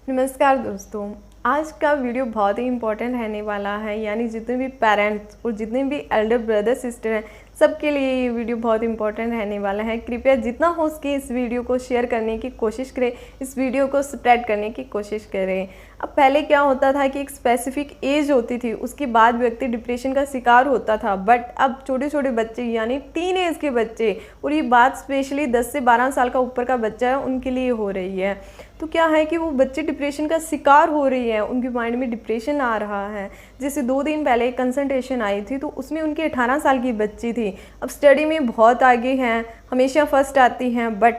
नमस्कार दोस्तों, आज का वीडियो बहुत ही इम्पोर्टेंट रहने वाला है। यानी जितने भी पेरेंट्स और जितने भी एल्डर ब्रदर सिस्टर हैं, सबके लिए ये वीडियो बहुत इंपॉर्टेंट रहने वाला है। कृपया जितना हो सके इस वीडियो को शेयर करने की कोशिश करें, इस वीडियो को स्प्रेड करने की कोशिश करें। अब पहले क्या होता था कि एक स्पेसिफिक एज होती थी, उसके बाद व्यक्ति डिप्रेशन का शिकार होता था। बट अब छोटे छोटे बच्चे यानी टीन एज के बच्चे, और ये बात स्पेशली 10 से 12 साल का ऊपर का बच्चा है उनके लिए हो रही है। तो क्या है कि वो बच्चे डिप्रेशन का शिकार हो रही है, उनके माइंड में डिप्रेशन आ रहा है। जैसे 2 दिन पहले एक कंसल्टेशन आई थी, तो उसमें उनकी 18 साल की बच्ची थी। अब स्टडी में बहुत आगे हैं, हमेशा फर्स्ट आती हैं, बट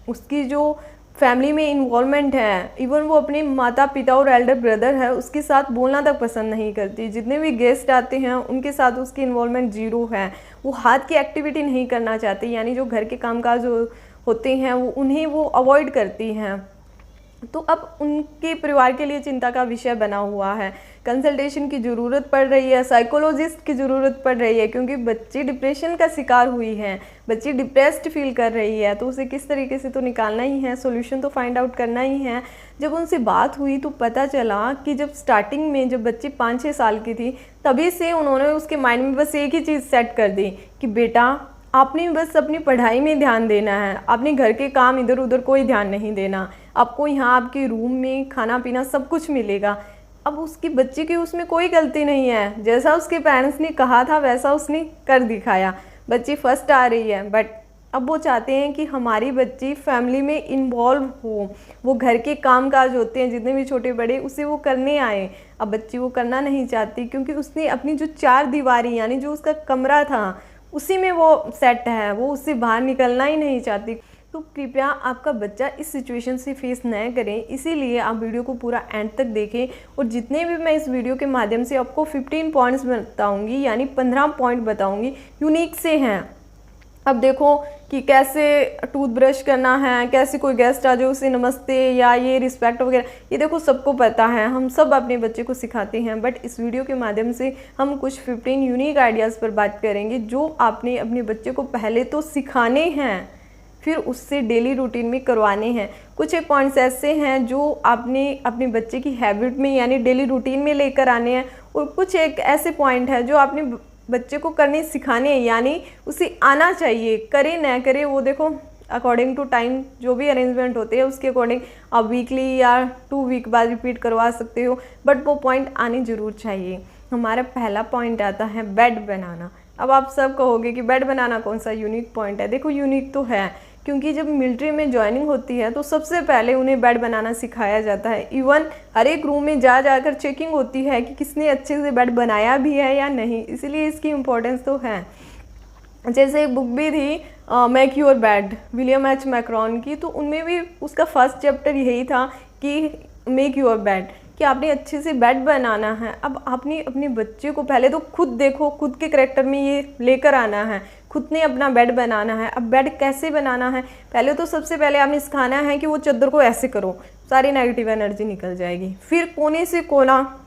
उसकी जो फैमिली में इन्वॉल्वमेंट है, इवन वो अपने माता पिता और एल्डर ब्रदर है उसके साथ बोलना तक पसंद नहीं करती। जितने भी गेस्ट आते हैं उनके साथ उसकी इन्वॉल्वमेंट जीरो है। वो हाथ की एक्टिविटी नहीं करना चाहती, यानी जो घर के कामकाज होते हैं वो उन्हें वो अवॉइड करती हैं। तो अब उनके परिवार के लिए चिंता का विषय बना हुआ है। कंसल्टेशन की ज़रूरत पड़ रही है, साइकोलॉजिस्ट की ज़रूरत पड़ रही है, क्योंकि बच्ची डिप्रेशन का शिकार हुई है, बच्ची डिप्रेस्ड फील कर रही है। तो उसे किस तरीके से तो निकालना ही है, सॉल्यूशन तो फाइंड आउट करना ही है। जब उनसे बात हुई तो पता चला कि जब स्टार्टिंग में जब बच्ची 5-6 साल की थी, तभी से उन्होंने उसके माइंड में बस एक ही चीज़ सेट कर दी कि बेटा आपने बस अपनी पढ़ाई में ध्यान देना है, आपने घर के काम इधर उधर कोई ध्यान नहीं देना। आपको यहाँ आपके रूम में खाना पीना सब कुछ मिलेगा। अब उसकी बच्ची की उसमें कोई गलती नहीं है, जैसा उसके पेरेंट्स ने कहा था वैसा उसने कर दिखाया। बच्ची फर्स्ट आ रही है, बट अब वो चाहते हैं कि हमारी बच्ची फैमिली में इन्वॉल्व हो, वो घर के काम काज होते हैं जितने भी छोटे बड़े उसे वो करने आए। अब बच्ची वो करना नहीं चाहती, क्योंकि उसने अपनी जो 4 दीवारी यानी जो उसका कमरा था उसी में वो सेट है, वो उससे बाहर निकलना ही नहीं चाहती। तो कृपया आपका बच्चा इस सिचुएशन से फेस न करें, इसीलिए आप वीडियो को पूरा एंड तक देखें। और जितने भी मैं इस वीडियो के माध्यम से आपको 15 पॉइंट्स बताऊंगी, यानी 15 पॉइंट बताऊंगी, यूनिक से हैं। अब देखो कि कैसे टूथब्रश करना है, कैसे कोई गेस्ट आ जाए उसे नमस्ते या ये रिस्पेक्ट वगैरह, ये देखो सबको पता है, हम सब अपने बच्चे को सिखाते हैं। बट इस वीडियो के माध्यम से हम कुछ 15 यूनिक आइडियाज़ पर बात करेंगे, जो आपने अपने बच्चे को पहले तो सिखाने हैं, फिर उससे डेली रूटीन में करवाने हैं। कुछ एक पॉइंट्स ऐसे हैं जो आपने अपने बच्चे की हैबिट में यानी डेली रूटीन में लेकर आने हैं, और कुछ एक ऐसे पॉइंट है जो आपने बच्चे को करने सिखाने हैं, यानी उसे आना चाहिए, करे ना करे वो देखो अकॉर्डिंग टू टाइम जो भी अरेंजमेंट होते हैं उसके अकॉर्डिंग आप वीकली या 2 वीक बाद रिपीट करवा सकते हो, बट वो पॉइंट आने ज़रूर चाहिए। हमारा पहला पॉइंट आता है बेड बनाना। अब आप सब कहोगे कि बेड बनाना कौन सा यूनिक पॉइंट है। देखो यूनिक तो है, क्योंकि जब मिलिट्री में ज्वाइनिंग होती है तो सबसे पहले उन्हें बेड बनाना सिखाया जाता है। इवन हर एक रूम में जाकर चेकिंग होती है कि किसने अच्छे से बेड बनाया भी है या नहीं, इसलिए इसकी इम्पोर्टेंस तो है। जैसे एक बुक भी थी make your bed, William H Macron की, तो उनमें भी उसका फर्स्ट चैप्टर यही था कि मेक योर बेड, कि आपने अच्छे से बेड बनाना है। अब आपने अपने बच्चे को पहले तो खुद देखो, खुद के करेक्टर में ये लेकर आना है, खुद ने अपना बेड बनाना है। अब बेड कैसे बनाना है, पहले तो सबसे पहले आपने सिखाना है कि वो चादर को ऐसे करो, सारी नेगेटिव एनर्जी निकल जाएगी। फिर कोने से कोना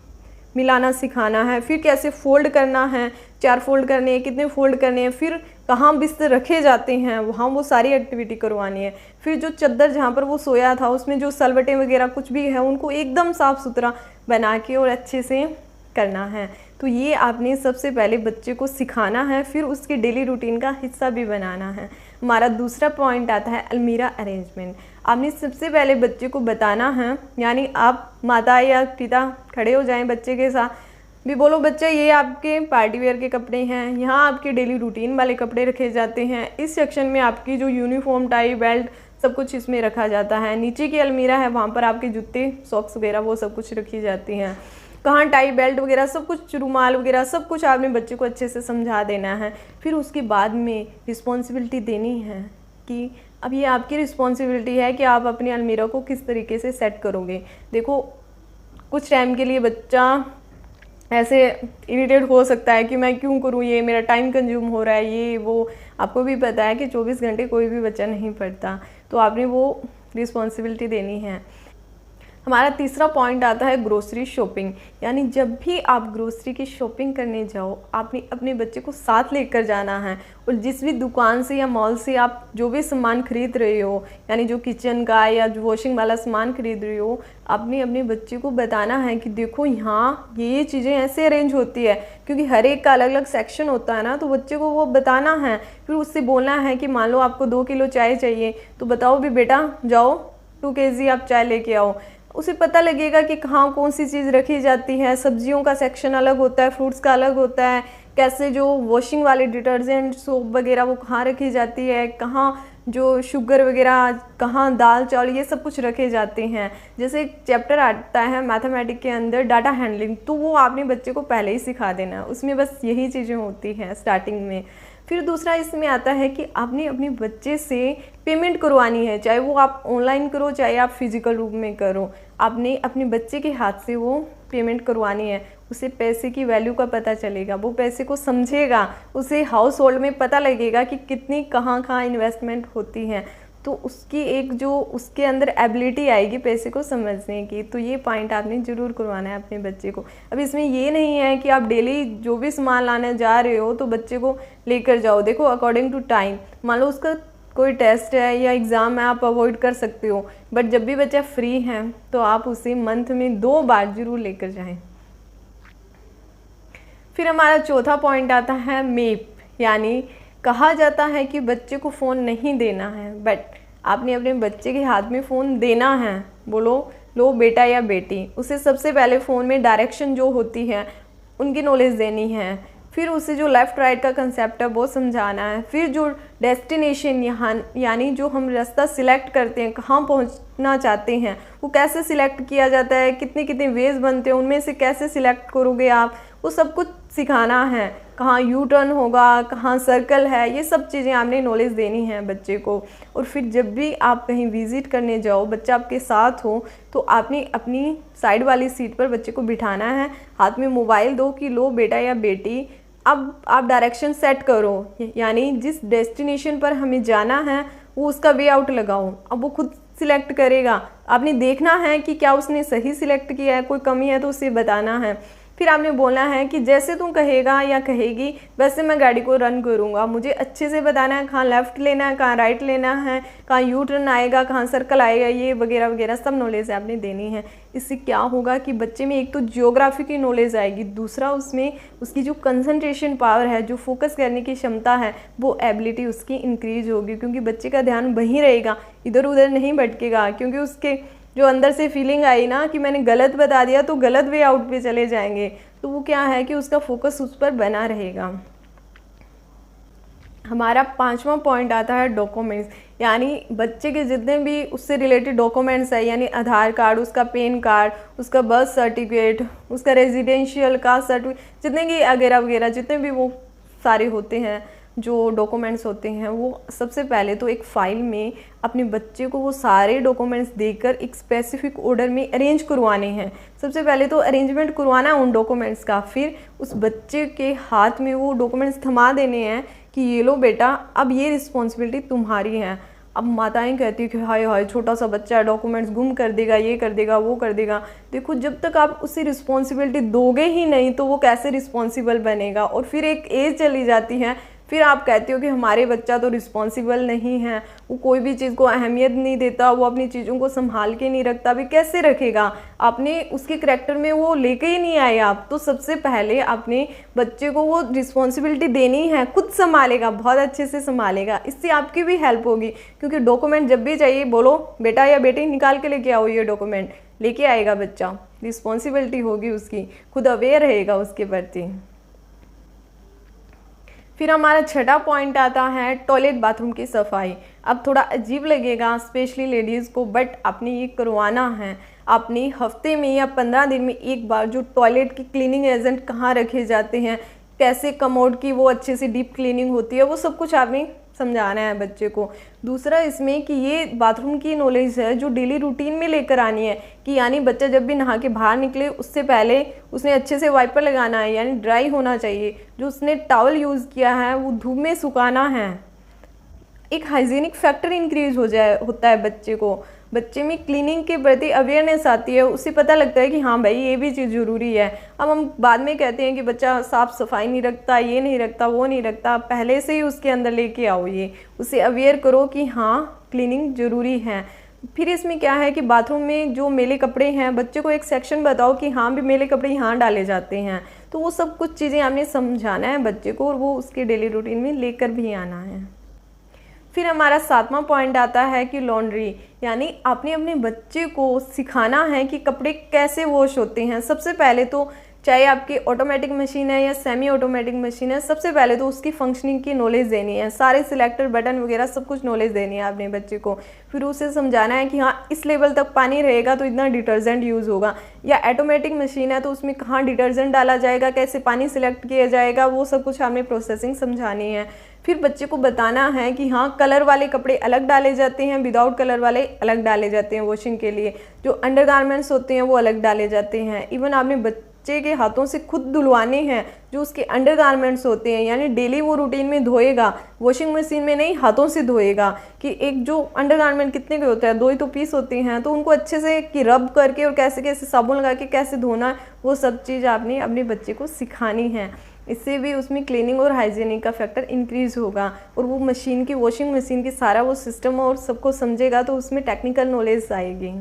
मिलाना सिखाना है, फिर कैसे फोल्ड करना है, 4 फोल्ड करने हैं, कितने फोल्ड करने हैं, फिर कहाँ बिस्तर रखे जाते हैं वहाँ वो सारी एक्टिविटी करवानी है। फिर जो चादर जहाँ पर वो सोया था उसमें जो सलवटें वगैरह कुछ भी है उनको एकदम साफ़ सुथरा बना के और अच्छे से करना है। तो ये आपने सबसे पहले बच्चे को सिखाना है, फिर उसके डेली रूटीन का हिस्सा भी बनाना है। हमारा दूसरा पॉइंट आता है अलमीरा अरेंजमेंट। आपने सबसे पहले बच्चे को बताना है, यानी आप माता या पिता खड़े हो जाएं बच्चे के साथ, भी बोलो बच्चा ये आपके पार्टी वेयर के कपड़े हैं, यहाँ आपके डेली रूटीन वाले कपड़े रखे जाते हैं, इस सेक्शन में आपकी जो यूनिफॉर्म टाई बेल्ट सब कुछ इसमें रखा जाता है, नीचे की अलमीरा है वहाँ पर आपके जूते सॉक्स वगैरह वो सब कुछ रखी जाती हैं, कहाँ टाई बेल्ट वगैरह सब कुछ, रुमाल वगैरह सब कुछ आपने बच्चे को अच्छे से समझा देना है। फिर उसके बाद में रिस्पॉन्सिबिलिटी देनी है कि अब ये आपकी रिस्पॉन्सिबिलिटी है कि आप अपनी अलमीरा को किस तरीके से सेट करोगे। देखो कुछ टाइम के लिए बच्चा ऐसे इरिटेट हो सकता है कि मैं क्यों करूँ, ये मेरा टाइम कंज्यूम हो रहा है, ये वो। आपको भी पता है कि 24 घंटे कोई भी बच्चा नहीं पढ़ता, तो आपने वो रिस्पॉन्सिबिलिटी देनी है। हमारा तीसरा पॉइंट आता है ग्रोसरी शॉपिंग, यानी जब भी आप ग्रोसरी की शॉपिंग करने जाओ आपने अपने बच्चे को साथ लेकर जाना है, और जिस भी दुकान से या मॉल से आप जो भी सामान खरीद रहे हो, यानी जो किचन का या जो वॉशिंग वाला सामान खरीद रहे हो, आपने अपने बच्चे को बताना है कि देखो यहाँ ये चीज़ें ऐसे अरेंज होती है, क्योंकि हर एक का अलग अलग सेक्शन होता है ना, तो बच्चे को वो बताना है। फिर उससे बोलना है कि मान लो आपको 2 किलो चाय चाहिए, तो बताओ भी बेटा जाओ 2 kg आप चाय लेके आओ। उसे पता लगेगा कि कहाँ कौन सी चीज़ रखी जाती है, सब्जियों का सेक्शन अलग होता है, फ्रूट्स का अलग होता है, कैसे जो वॉशिंग वाले डिटर्जेंट सोप वगैरह वो कहाँ रखी जाती है, कहाँ जो शुगर वगैरह, कहाँ दाल चावल, ये सब कुछ रखे जाते हैं। जैसे एक चैप्टर आता है मैथमेटिक्स के अंदर डाटा हैंडलिंग, तो वो आपने बच्चे को पहले ही सिखा देना है, उसमें बस यही चीज़ें होती हैं स्टार्टिंग में। फिर दूसरा इसमें आता है कि आपने अपने बच्चे से पेमेंट करवानी है, चाहे वो आप ऑनलाइन करो चाहे आप फिजिकल रूप में करो, आपने अपने बच्चे के हाथ से वो पेमेंट करवानी है। उसे पैसे की वैल्यू का पता चलेगा, वो पैसे को समझेगा, उसे हाउस होल्ड में पता लगेगा कि कितनी कहाँ कहाँ इन्वेस्टमेंट होती है, तो उसकी एक जो उसके अंदर एबिलिटी आएगी पैसे को समझने की। तो ये पॉइंट आपने ज़रूर करवाना है अपने बच्चे को। अब इसमें ये नहीं है कि आप डेली जो भी सामान लाने जा रहे हो तो बच्चे को लेकर जाओ। देखो अकॉर्डिंग टू टाइम, मान लो उसका कोई टेस्ट है या एग्ज़ाम है, आप अवॉइड कर सकते हो, बट जब भी बच्चा फ्री है तो आप उसे मंथ में 2 बार ज़रूर लेकर जाएं। फिर हमारा चौथा पॉइंट आता है मेप, यानी कहा जाता है कि बच्चे को फ़ोन नहीं देना है, बट आपने अपने बच्चे के हाथ में फ़ोन देना है। बोलो लो बेटा या बेटी, उसे सबसे पहले फ़ोन में डायरेक्शन जो होती है उनकी नॉलेज देनी है, फिर उसे जो लेफ़्ट राइट का कंसेप्ट है वो समझाना है, फिर जो डेस्टिनेशन यहाँ यानी जो हम रास्ता सिलेक्ट करते हैं, कहाँ पहुँचना चाहते हैं, वो कैसे सिलेक्ट किया जाता है, कितने कितने वेज बनते हैं, उनमें से कैसे सिलेक्ट करोगे आप, वो सब कुछ सिखाना है। कहाँ यू टर्न होगा, कहाँ सर्कल है, ये सब चीज़ें आपने नॉलेज देनी है बच्चे को। और फिर जब भी आप कहीं विज़िट करने जाओ, बच्चा आपके साथ हो, तो आपने अपनी साइड वाली सीट पर बच्चे को बिठाना है, हाथ में मोबाइल दो कि लो बेटा या बेटी अब आप डायरेक्शन सेट करो, यानी जिस डेस्टिनेशन पर हमें जाना है वो उसका वे आउट लगाओ। अब वो खुद सिलेक्ट करेगा, आपने देखना है कि क्या उसने सही सिलेक्ट किया है, कोई कमी है तो उसे बताना है। फिर आपने बोलना है कि जैसे तू कहेगा या कहेगी वैसे मैं गाड़ी को रन करूँगा, मुझे अच्छे से बताना है कहाँ लेफ़्ट लेना है, कहाँ राइट लेना है, कहाँ यू टर्न आएगा, कहाँ सर्कल आएगा, ये वगैरह वगैरह सब नॉलेज आपने देनी है। इससे क्या होगा कि बच्चे में एक तो जियोग्राफी की नॉलेज आएगी, दूसरा उसमें उसकी जो कंसंट्रेशन पावर है, जो फोकस करने की क्षमता है, वो एबिलिटी उसकी इंक्रीज होगी, क्योंकि बच्चे का ध्यान वहीं रहेगा, इधर उधर नहीं भटकेगा। क्योंकि उसके जो अंदर से फीलिंग आई ना कि मैंने गलत बता दिया तो गलत वे आउट पे चले जाएंगे, तो वो क्या है कि उसका फोकस उस पर बना रहेगा। हमारा 5वां पॉइंट आता है डॉक्यूमेंट्स, यानी बच्चे के जितने भी उससे रिलेटेड डॉक्यूमेंट्स है, यानी आधार कार्ड, उसका पैन कार्ड, उसका बर्थ सर्टिफिकेट, उसका रेजिडेंशियल कास्ट सर्टिफिकेट, जितने की वगैरह वगैरह जितने भी वो सारे होते हैं जो डॉक्यूमेंट्स होते हैं, वो सबसे पहले तो एक फ़ाइल में अपने बच्चे को वो सारे डॉक्यूमेंट्स देकर एक स्पेसिफिक ऑर्डर में अरेंज करवाने हैं। सबसे पहले तो अरेंजमेंट करवाना है उन डॉक्यूमेंट्स का, फिर उस बच्चे के हाथ में वो डॉक्यूमेंट्स थमा देने हैं कि ये लो बेटा अब ये रिस्पॉन्सिबिलिटी तुम्हारी है। अब माताएं कहती है कि हाय हाय छोटा सा बच्चा है, डॉक्यूमेंट्स गुम कर देगा, ये कर देगा, वो कर देगा। देखो जब तक आप उसे रिस्पॉन्सिबिलिटी दोगे ही नहीं तो वो कैसे रिस्पॉन्सिबल बनेगा। और फिर एक एज चली जाती है, फिर आप कहते हो कि हमारे बच्चा तो रिस्पॉन्सिबल नहीं है, वो कोई भी चीज़ को अहमियत नहीं देता, वो अपनी चीज़ों को संभाल के नहीं रखता। भी कैसे रखेगा, आपने उसके करैक्टर में वो लेके ही नहीं आए आप। तो सबसे पहले अपने बच्चे को वो रिस्पॉन्सिबिलिटी देनी है, खुद संभालेगा, बहुत अच्छे से संभालेगा, इससे आपकी भी हेल्प होगी। क्योंकि डॉक्यूमेंट जब भी चाहिए बोलो बेटा या बेटी निकाल के लेके आओ, ये डॉक्यूमेंट लेके आएगा बच्चा, रिस्पॉन्सिबिलिटी होगी उसकी, खुद अवेयर रहेगा उसके प्रति। फिर हमारा 6वां पॉइंट आता है टॉयलेट बाथरूम की सफाई। अब थोड़ा अजीब लगेगा स्पेशली लेडीज़ को, बट आपने ये करवाना है। आपने हफ्ते में या 15 दिन में एक बार जो टॉयलेट की क्लीनिंग एजेंट कहाँ रखे जाते हैं, कैसे कमोड की वो अच्छे से डीप क्लीनिंग होती है, वो सब कुछ आपने समझाना है बच्चे को। दूसरा इसमें कि ये बाथरूम की नॉलेज है जो डेली रूटीन में लेकर आनी है, कि यानी बच्चा जब भी नहा के बाहर निकले उससे पहले उसने अच्छे से वाइपर लगाना है, यानी ड्राई होना चाहिए। जो उसने टॉवल यूज़ किया है वो धूप में सुखाना है। एक हाइजीनिक फैक्टर इंक्रीज होता है बच्चे को। बच्चे में क्लीनिंग के प्रति अवेयरनेस आती है, उसे पता लगता है कि हाँ भाई ये भी चीज़ ज़रूरी है। अब हम बाद में कहते हैं कि बच्चा साफ़ सफाई नहीं रखता, ये नहीं रखता, वो नहीं रखता, पहले से ही उसके अंदर लेके आओ, ये उसे अवेयर करो कि हाँ क्लीनिंग ज़रूरी है। फिर इसमें क्या है कि बाथरूम में जो मेले कपड़े हैं, बच्चे को एक सेक्शन बताओ कि हाँ भी मेले कपड़े यहाँ डाले जाते हैं। तो वो सब कुछ चीज़ें आपने समझाना है बच्चे को और वो उसके डेली रूटीन में लेकर भी आना है। फिर हमारा 7वां पॉइंट आता है कि लॉन्ड्री, यानी आपने अपने बच्चे को सिखाना है कि कपड़े कैसे वॉश होते हैं। सबसे पहले तो चाहे आपकी ऑटोमेटिक मशीन है या सेमी ऑटोमेटिक मशीन है, सबसे पहले तो उसकी फंक्शनिंग की नॉलेज देनी है, सारे सिलेक्टर बटन वगैरह सब कुछ नॉलेज देनी है अपने बच्चे को। फिर उसे समझाना है कि हाँ इस लेवल तक पानी रहेगा तो इतना डिटर्जेंट यूज़ होगा, या ऑटोमेटिक मशीन है तो उसमें कहाँ डिटर्जेंट डाला जाएगा, कैसे पानी सिलेक्ट किया जाएगा, वो सब कुछ हमें प्रोसेसिंग समझानी है। फिर बच्चे को बताना है कि हाँ कलर वाले कपड़े अलग डाले जाते हैं, विदाउट कलर वाले अलग डाले जाते हैं वॉशिंग के लिए, जो अंडरगारमेंट्स होते हैं वो अलग डाले जाते हैं। इवन आपने बच्चे के हाथों से खुद धुलवाने हैं जो उसके अंडरगारमेंट्स होते हैं, यानी डेली वो रूटीन में धोएगा, वॉशिंग मशीन में नहीं हाथों से धोएगा। कि एक जो अंडरगारमेंट कितने के होते हैं, 2 ही तो पीस होते हैं, तो उनको अच्छे से कि रब करके और कैसे कैसे साबुन लगा के कैसे धोना, वो सब चीज़ आपने अपने बच्चे को सिखानी है। इससे भी उसमें क्लीनिंग और हाइजीनिक का फैक्टर इंक्रीज़ होगा और वो मशीन की, वॉशिंग मशीन की सारा वो सिस्टम और सबको समझेगा तो उसमें टेक्निकल नॉलेज आएगी।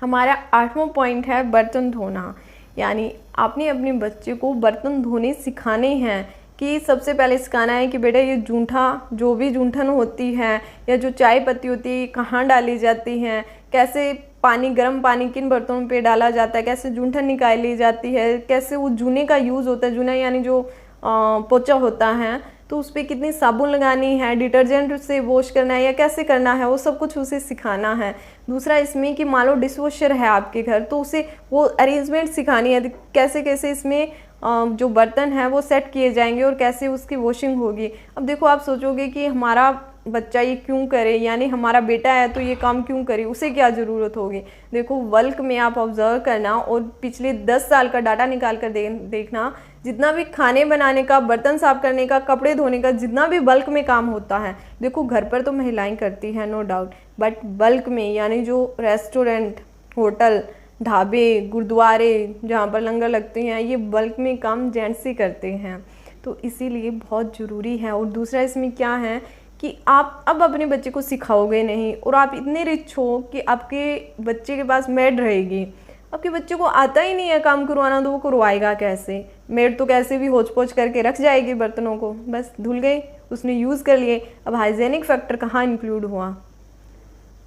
हमारा 8वां पॉइंट है बर्तन धोना, यानी आपने अपने बच्चे को बर्तन धोने सिखाने हैं। कि सबसे पहले सिखाना है कि बेटा ये जूठा, जो भी जूठन होती है या जो चाय पत्ती होती है कहाँ डाली जाती हैं, कैसे पानी, गर्म पानी किन बर्तनों पे डाला जाता है, कैसे जूठन निकाली जाती है, कैसे वो जूने का यूज़ होता है, जूना यानी जो पोचा होता है, तो उस पर कितनी साबुन लगानी है, डिटर्जेंट से वॉश करना है या कैसे करना है, वो सब कुछ उसे सिखाना है। दूसरा इसमें कि मान लो डिशवॉशर है आपके घर तो उसे वो अरेंजमेंट सिखानी है, कैसे कैसे इसमें जो बर्तन है वो सेट किए जाएंगे और कैसे उसकी वॉशिंग होगी। अब देखो आप सोचोगे कि हमारा बच्चा ये क्यों करे, यानी हमारा बेटा है तो ये काम क्यों करे, उसे क्या ज़रूरत होगी। देखो बल्क में आप ऑब्जर्व करना और पिछले 10 साल का डाटा निकाल कर देखना, जितना भी खाने बनाने का, बर्तन साफ करने का, कपड़े धोने का, जितना भी बल्क में काम होता है, देखो घर पर तो महिलाएं करती हैं नो डाउट, बट बल्क में यानी जो रेस्टोरेंट, होटल, ढाबे, गुरुद्वारे जहाँ पर लंगर लगते हैं, ये बल्क में काम जेंट्स ही करते हैं, तो इसीलिए बहुत ज़रूरी है। और दूसरा इसमें क्या है कि आप अब अपने बच्चे को सिखाओगे नहीं और आप इतने रिच हो कि आपके बच्चे के पास मेड रहेगी, आपके बच्चे को आता ही नहीं है काम करवाना तो वो करवाएगा कैसे। मेड तो कैसे भी होच पोच करके रख जाएगी बर्तनों को, बस धुल गए, उसने यूज़ कर लिए, अब हाइजेनिक फैक्टर कहाँ इंक्लूड हुआ।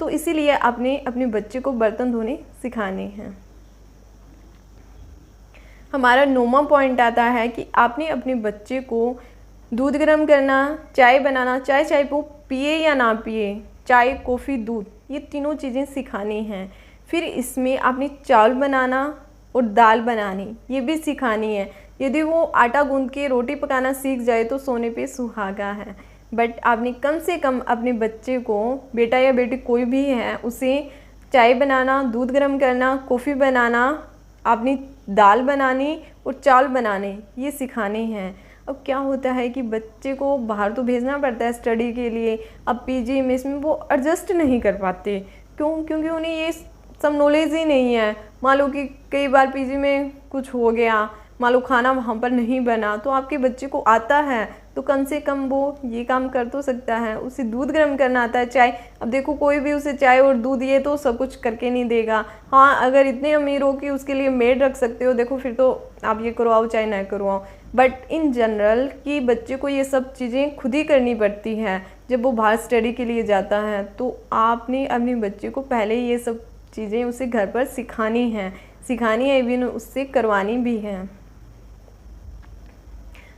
तो इसीलिए आपने अपने बच्चे को बर्तन धोने सिखाने हैं। हमारा 9वां पॉइंट आता है कि आपने अपने बच्चे को दूध गर्म करना, चाय बनाना, चाय वो पिए या ना पिए, चाय, कॉफ़ी, दूध, ये तीनों चीज़ें सिखानी हैं। फिर इसमें आपने चावल बनाना और दाल बनानी ये भी सिखानी है। यदि वो आटा गूंद के रोटी पकाना सीख जाए तो सोने पे सुहागा है। बट आपने कम से कम अपने बच्चे को, बेटा या बेटी कोई भी है, उसे चाय बनाना, दूध गर्म करना, कॉफ़ी बनाना, आपने दाल बनानी और चावल बनाने, ये सिखाने हैं। अब क्या होता है कि बच्चे को बाहर तो भेजना पड़ता है स्टडी के लिए, अब पीजी में इसमें वो एडजस्ट नहीं कर पाते। क्यों? क्योंकि उन्हें ये सब नॉलेज ही नहीं है। मान लो कि कई बार पीजी में कुछ हो गया, मान लो खाना वहाँ पर नहीं बना, तो आपके बच्चे को आता है तो कम से कम वो ये काम कर तो सकता है, उसे दूध गर्म करना आता है, चाय। अब देखो कोई भी उसे चाय और दूध ये तो सब कुछ करके नहीं देगा। हाँ अगर इतने अमीर हो कि उसके लिए मेड रख सकते हो, देखो फिर तो आप ये करवाओ चाहे ना करवाओ, बट इन जनरल कि बच्चे को ये सब चीज़ें खुद ही करनी पड़ती हैं जब वो बाहर स्टडी के लिए जाता है। तो आपने अपने बच्चे को पहले ये सब चीज़ें उसे घर पर सिखानी है, इवन उससे करवानी भी है।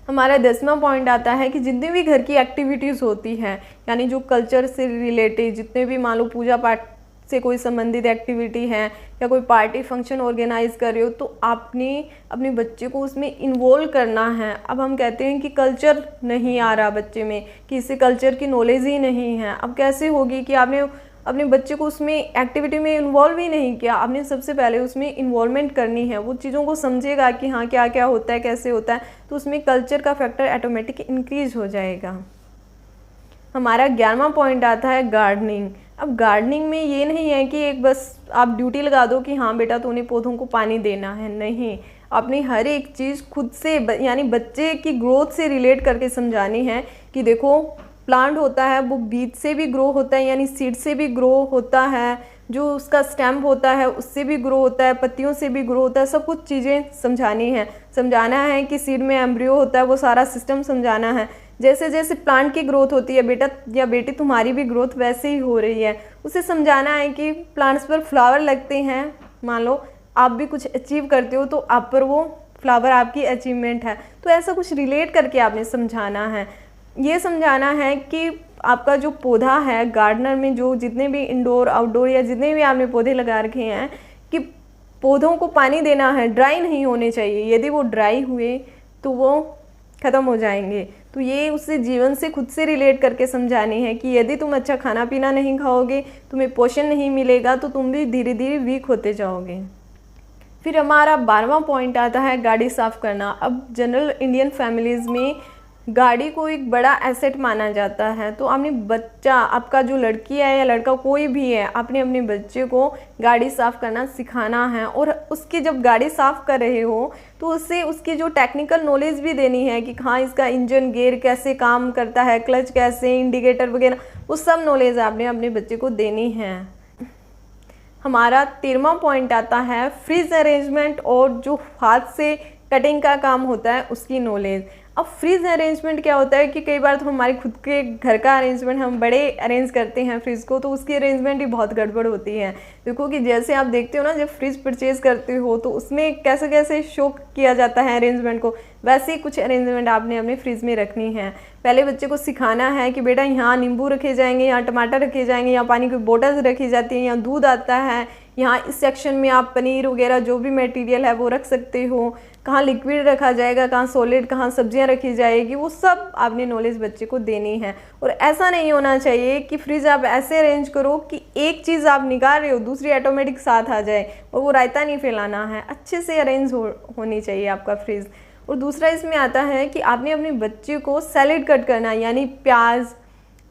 हमारा 10वां पॉइंट आता है कि जितने भी घर की एक्टिविटीज़ होती हैं, यानी जो कल्चर से रिलेटेड जितने भी, मान लो पूजा पाठ से कोई संबंधित एक्टिविटी है या कोई पार्टी फंक्शन ऑर्गेनाइज कर रहे हो, तो आपने अपने बच्चे को उसमें इन्वॉल्व करना है। अब हम कहते हैं कि कल्चर नहीं आ रहा बच्चे में, कि इससे कल्चर की नॉलेज ही नहीं है। अब कैसे होगी कि आपने अपने बच्चे को उसमें एक्टिविटी में इन्वॉल्व ही नहीं किया। आपने सबसे पहले उसमें इन्वॉल्वमेंट करनी है, वो चीज़ों को समझेगा कि हाँ क्या क्या होता है, कैसे होता है, तो उसमें कल्चर का फैक्टर ऑटोमेटिक इंक्रीज हो जाएगा। हमारा 11वां पॉइंट आता है गार्डनिंग। अब गार्डनिंग में ये नहीं है कि एक बस आप ड्यूटी लगा दो कि हाँ बेटा तूने पौधों को पानी देना है, नहीं, अपनी हर एक चीज़ खुद से यानी बच्चे की ग्रोथ से रिलेट करके समझानी है कि देखो प्लांट होता है वो बीज से भी ग्रो होता है, यानी सीड से भी ग्रो होता है, जो उसका स्टेम होता है उससे भी ग्रो होता है, पत्तियों से भी ग्रो होता है, सब कुछ चीज़ें समझानी है। समझाना है कि सीड में एम्ब्रियो होता है, वो सारा सिस्टम समझाना है। जैसे जैसे प्लांट की ग्रोथ होती है बेटा या बेटी तुम्हारी भी ग्रोथ वैसे ही हो रही है, उसे समझाना है कि प्लांट्स पर फ्लावर लगते हैं, मान लो आप भी कुछ अचीव करते हो तो आप पर वो फ्लावर आपकी अचीवमेंट है, तो ऐसा कुछ रिलेट करके आपने समझाना है। ये समझाना है कि आपका जो पौधा है गार्डनर में, जो जितने भी इंडोर आउटडोर या जितने भी आपने पौधे लगा रखे हैं, कि पौधों को पानी देना है, ड्राई नहीं होने चाहिए। यदि वो ड्राई हुए तो वो ख़त्म हो जाएंगे। तो ये उससे जीवन से खुद से रिलेट करके समझानी है कि यदि तुम अच्छा खाना पीना नहीं खाओगे, तुम्हें पोषण नहीं मिलेगा, तो तुम भी धीरे धीरे वीक होते जाओगे। फिर हमारा 12वां पॉइंट आता है गाड़ी साफ़ करना। अब जनरल इंडियन फैमिलीज़ में गाड़ी को एक बड़ा एसेट माना जाता है, तो आपने बच्चा, आपका जो लड़की है या लड़का कोई भी है, आपने अपने बच्चे को गाड़ी साफ़ करना सिखाना है। और उसकी जब गाड़ी साफ़ कर रहे हो तो उससे उसकी जो टेक्निकल नॉलेज भी देनी है कि हाँ इसका इंजन गेयर कैसे काम करता है, क्लच कैसे, इंडिकेटर वगैरह, वो सब नॉलेज आपने अपने बच्चे को देनी है। हमारा 13वां पॉइंट आता है फ्रिज अरेंजमेंट और जो हाथ से कटिंग का काम होता है उसकी नॉलेज। अब फ्रिज अरेंजमेंट क्या होता है कि कई बार तो हमारे खुद के घर का अरेंजमेंट हम बड़े अरेंज करते हैं फ्रिज को, तो उसकी अरेंजमेंट ही बहुत गड़बड़ होती है। देखो कि जैसे आप देखते हो ना, जब फ्रिज परचेज करते हो तो उसमें कैसे कैसे शो किया जाता है अरेंजमेंट को, वैसे ही कुछ अरेंजमेंट आपने अपने फ्रिज में रखनी है। पहले बच्चे को सिखाना है कि बेटा यहाँ नींबू रखे जाएंगे, यहाँ टमाटर रखे जाएंगे, यहाँ पानी की बोतल्स रखी जाती हैं, यहाँ दूध आता है, यहाँ इस सेक्शन में आप पनीर वगैरह जो भी मटेरियल है वो रख सकते हो, कहाँ लिक्विड रखा जाएगा, कहाँ सॉलिड, कहाँ सब्जियां रखी जाएगी, वो सब आपने नॉलेज बच्चे को देनी है। और ऐसा नहीं होना चाहिए कि फ्रिज आप ऐसे अरेंज करो कि एक चीज़ आप निकाल रहे हो दूसरी ऑटोमेटिक साथ आ जाए, और वो रायता नहीं फैलाना है। अच्छे से अरेंज होनी चाहिए आपका फ्रिज। और दूसरा इसमें आता है कि आपने अपने बच्चे को सैलेड कट करना, यानी प्याज,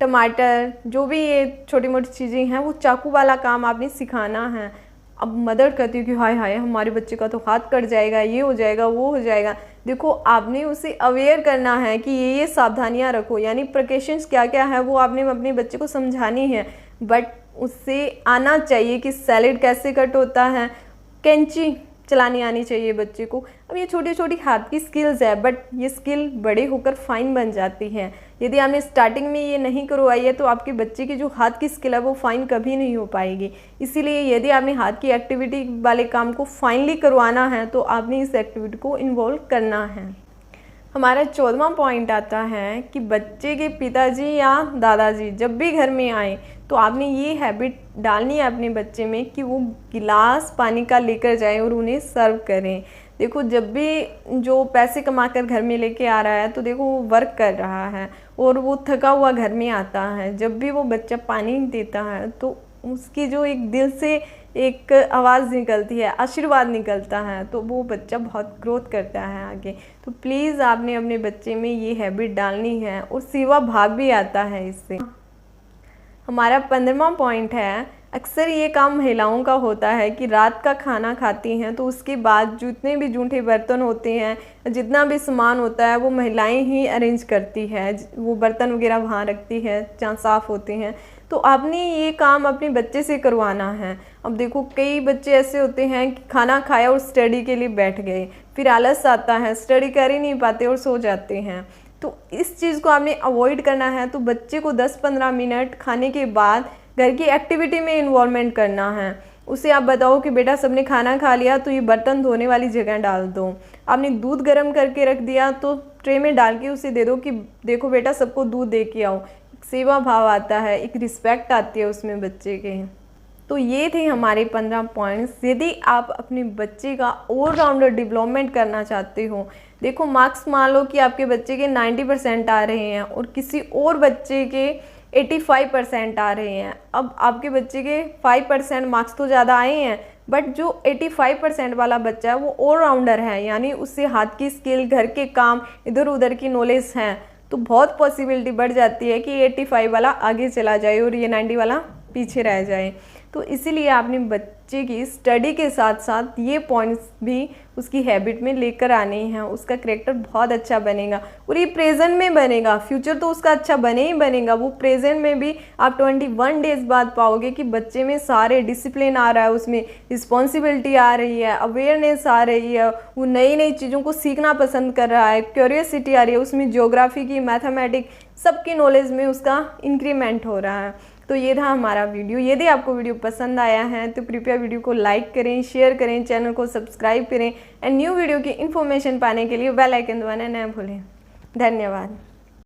टमाटर, जो भी ये छोटी मोटी चीज़ें हैं, वो चाकू वाला काम आपने सिखाना है। अब मदर कहती है कि हाय हाय हमारे बच्चे का तो हाथ कट जाएगा, ये हो जाएगा, वो हो जाएगा। देखो आपने उसे अवेयर करना है कि ये सावधानियां रखो, यानी प्रिकॉशंस क्या क्या है वो आपने अपने बच्चे को समझानी है। बट उससे आना चाहिए कि सैलेड कैसे कट होता है, कैंची चलानी आनी चाहिए बच्चे को। अब ये छोटी छोटी हाथ की स्किल्स है, बट ये स्किल बड़े होकर फाइन बन जाती है। यदि आपने स्टार्टिंग में ये नहीं करवाई है तो आपके बच्चे की जो हाथ की स्किल है वो फाइन कभी नहीं हो पाएगी। इसीलिए यदि आपने हाथ की एक्टिविटी वाले काम को फाइनली करवाना है तो आपने इस एक्टिविटी को इन्वॉल्व करना है। हमारा 14वां पॉइंट आता है कि बच्चे के पिताजी या दादाजी जब भी घर में आए तो आपने ये हैबिट डालनी है अपने बच्चे में कि वो गिलास पानी का लेकर जाएं और उन्हें सर्व करें। देखो जब भी जो पैसे कमाकर घर में लेके आ रहा है तो देखो वो वर्क कर रहा है और वो थका हुआ घर में आता है, जब भी वो बच्चा पानी देता है तो उसकी जो एक दिल से एक आवाज़ निकलती है, आशीर्वाद निकलता है, तो वो बच्चा बहुत ग्रोथ करता है आगे। तो प्लीज़ आपने अपने बच्चे में ये हैबिट डालनी है और सेवा भाव भी आता है इससे। हमारा 15वां पॉइंट है, अक्सर ये काम महिलाओं का होता है कि रात का खाना खाती हैं तो उसके बाद जितने भी जूठे बर्तन होते हैं, जितना भी सामान होता है वो महिलाएं ही अरेंज करती है, वो बर्तन वगैरह वहाँ रखती है जहाँ साफ़ होते हैं। तो आपने ये काम अपने बच्चे से करवाना है। अब देखो कई बच्चे ऐसे होते हैं कि खाना खाया और स्टडी के लिए बैठ गए, फिर आलस आता है, स्टडी कर ही नहीं पाते और सो जाते हैं। तो इस चीज़ को आपने अवॉइड करना है। तो बच्चे को 10-15 मिनट खाने के बाद घर की एक्टिविटी में इन्वॉल्वमेंट करना है। उसे आप बताओ कि बेटा सबने खाना खा लिया तो ये बर्तन धोने वाली जगह डाल दो। आपने दूध गर्म करके रख दिया तो ट्रे में डाल के उसे दे दो कि देखो बेटा सबको दूध दे के आओ। सेवा भाव आता है, एक रिस्पेक्ट आती है उसमें बच्चे के। तो ये थे हमारे 15 पॉइंट्स। यदि आप अपने बच्चे का ऑलराउंडर डेवलपमेंट करना चाहते हो, देखो मार्क्स मान लो कि आपके बच्चे के 90% आ रहे हैं और किसी और बच्चे के 85% आ रहे हैं। अब आपके बच्चे के 5% मार्क्स तो ज़्यादा आए हैं, बट जो 85% वाला बच्चा है वो ऑलराउंडर है, यानी उससे हाथ की स्किल, घर के काम, इधर उधर की नॉलेज है, तो बहुत पॉसिबिलिटी बढ़ जाती है कि 85 वाला आगे चला जाए और ये 90 वाला पीछे रह जाए। तो इसीलिए आपने बच्चे की स्टडी के साथ साथ ये पॉइंट्स भी उसकी हैबिट में लेकर आने हैं। उसका करेक्टर बहुत अच्छा बनेगा और ये प्रेजेंट में बनेगा, फ्यूचर तो उसका अच्छा बने ही बनेगा। वो प्रेजेंट में भी आप 21 डेज बाद पाओगे कि बच्चे में सारे डिसिप्लिन आ रहा है, उसमें रिस्पॉन्सिबिलिटी आ रही है, अवेयरनेस आ रही है, वो नई नई चीज़ों को सीखना पसंद कर रहा है, क्यूरियोसिटी आ रही है, उसमें ज्योग्राफी की, मैथमेटिक्स सबकी नॉलेज में उसका इंक्रीमेंट हो रहा है। तो ये था हमारा वीडियो। यदि आपको वीडियो पसंद आया है तो कृपया वीडियो को लाइक करें, शेयर करें, चैनल को सब्सक्राइब करें एंड न्यू वीडियो की इन्फॉर्मेशन पाने के लिए बेल आइकन दबाना न भूलें। धन्यवाद।